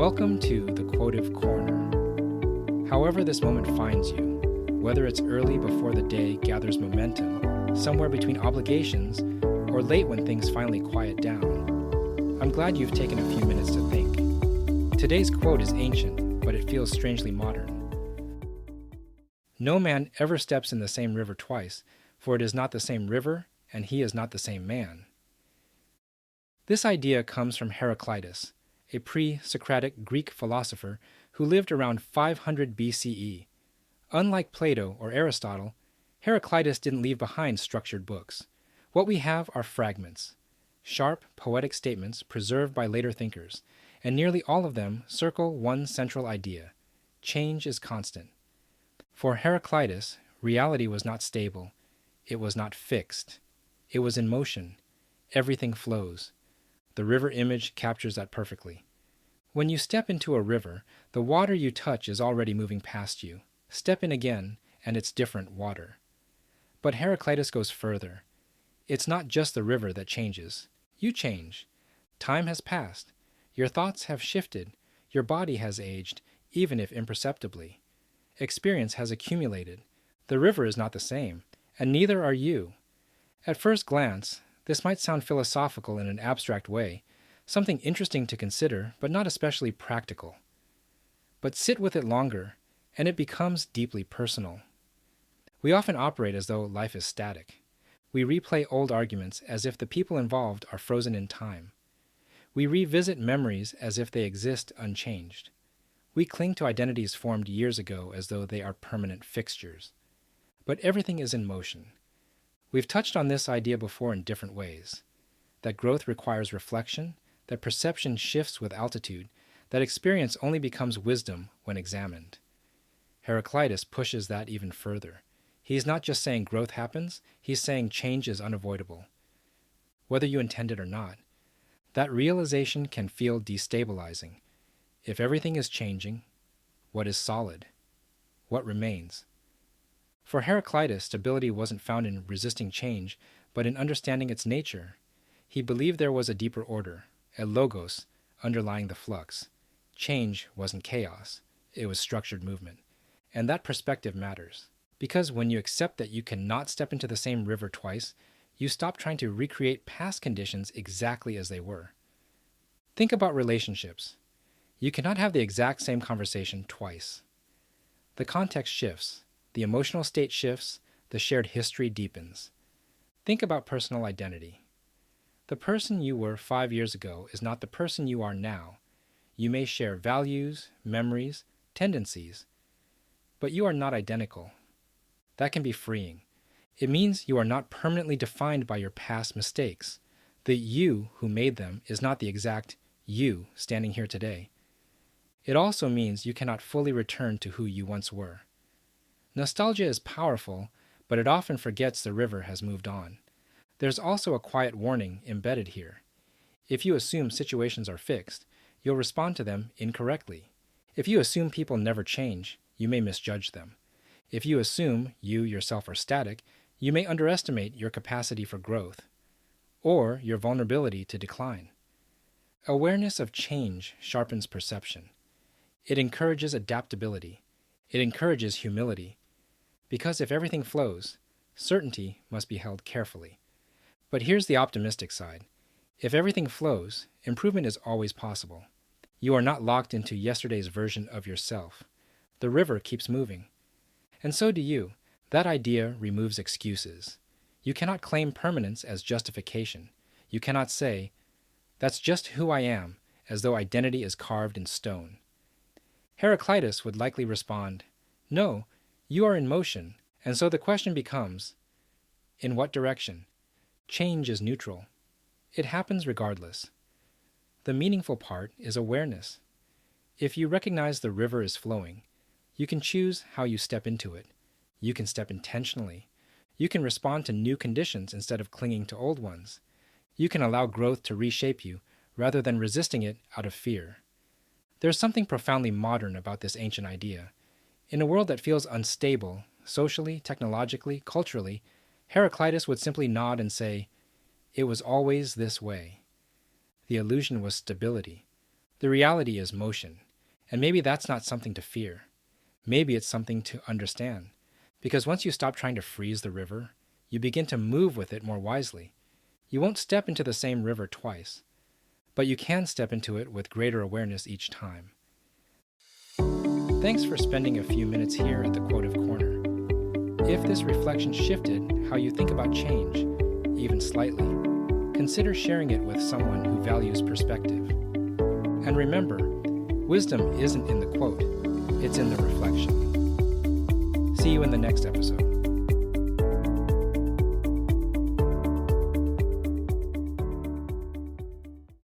Welcome to the Quotive Corner. However this moment finds you, whether it's early before the day gathers momentum, somewhere between obligations, or late when things finally quiet down, I'm glad you've taken a few minutes to think. Today's quote is ancient, but it feels strangely modern. No man ever steps in the same river twice, for it is not the same river, and he is not the same man. This idea comes from Heraclitus, a pre-Socratic Greek philosopher who lived around 500 BCE. Unlike Plato or Aristotle, Heraclitus didn't leave behind structured books. What we have are fragments, sharp, poetic statements preserved by later thinkers, and nearly all of them circle one central idea: change is constant. For Heraclitus, reality was not stable, it was not fixed, it was in motion. Everything flows. The river image captures that perfectly. When you step into a river, the water you touch is already moving past you. Step in again, and it's different water. But Heraclitus goes further. It's not just the river that changes. You change. Time has passed. Your thoughts have shifted. Your body has aged, even if imperceptibly. Experience has accumulated. The river is not the same, and neither are you. At first glance, this might sound philosophical in an abstract way, something interesting to consider, but not especially practical. But sit with it longer, and it becomes deeply personal. We often operate as though life is static. We replay old arguments as if the people involved are frozen in time. We revisit memories as if they exist unchanged. We cling to identities formed years ago as though they are permanent fixtures. But everything is in motion. We've touched on this idea before in different ways. That growth requires reflection, that perception shifts with altitude, that experience only becomes wisdom when examined. Heraclitus pushes that even further. He's not just saying growth happens, he's saying change is unavoidable. Whether you intend it or not, that realization can feel destabilizing. If everything is changing, what is solid? What remains? For Heraclitus, stability wasn't found in resisting change, but in understanding its nature. He believed there was a deeper order, a logos, underlying the flux. Change wasn't chaos, it was structured movement. And that perspective matters, because when you accept that you cannot step into the same river twice, you stop trying to recreate past conditions exactly as they were. Think about relationships. You cannot have the exact same conversation twice. The context shifts. The emotional state shifts, the shared history deepens. Think about personal identity. The person you were 5 years ago is not the person you are now. You may share values, memories, tendencies, but you are not identical. That can be freeing. It means you are not permanently defined by your past mistakes. The you who made them is not the exact you standing here today. It also means you cannot fully return to who you once were. Nostalgia is powerful, but it often forgets the river has moved on. There's also a quiet warning embedded here. If you assume situations are fixed, you'll respond to them incorrectly. If you assume people never change, you may misjudge them. If you assume you yourself are static, you may underestimate your capacity for growth, or your vulnerability to decline. Awareness of change sharpens perception. It encourages adaptability. It encourages humility. Because if everything flows, certainty must be held carefully. But here's the optimistic side. If everything flows, improvement is always possible. You are not locked into yesterday's version of yourself. The river keeps moving. And so do you. That idea removes excuses. You cannot claim permanence as justification. You cannot say, "That's just who I am," as though identity is carved in stone. Heraclitus would likely respond, "No, you are in motion," and so the question becomes, in what direction? Change is neutral. It happens regardless. The meaningful part is awareness. If you recognize the river is flowing, you can choose how you step into it. You can step intentionally. You can respond to new conditions instead of clinging to old ones. You can allow growth to reshape you rather than resisting it out of fear. There's something profoundly modern about this ancient idea. In a world that feels unstable, socially, technologically, culturally, Heraclitus would simply nod and say, "It was always this way." The illusion was stability. The reality is motion, and maybe that's not something to fear. Maybe it's something to understand, because once you stop trying to freeze the river, you begin to move with it more wisely. You won't step into the same river twice, but you can step into it with greater awareness each time. Thanks for spending a few minutes here at the Quotive Corner. If this reflection shifted how you think about change, even slightly, consider sharing it with someone who values perspective. And remember, wisdom isn't in the quote, it's in the reflection. See you in the next episode.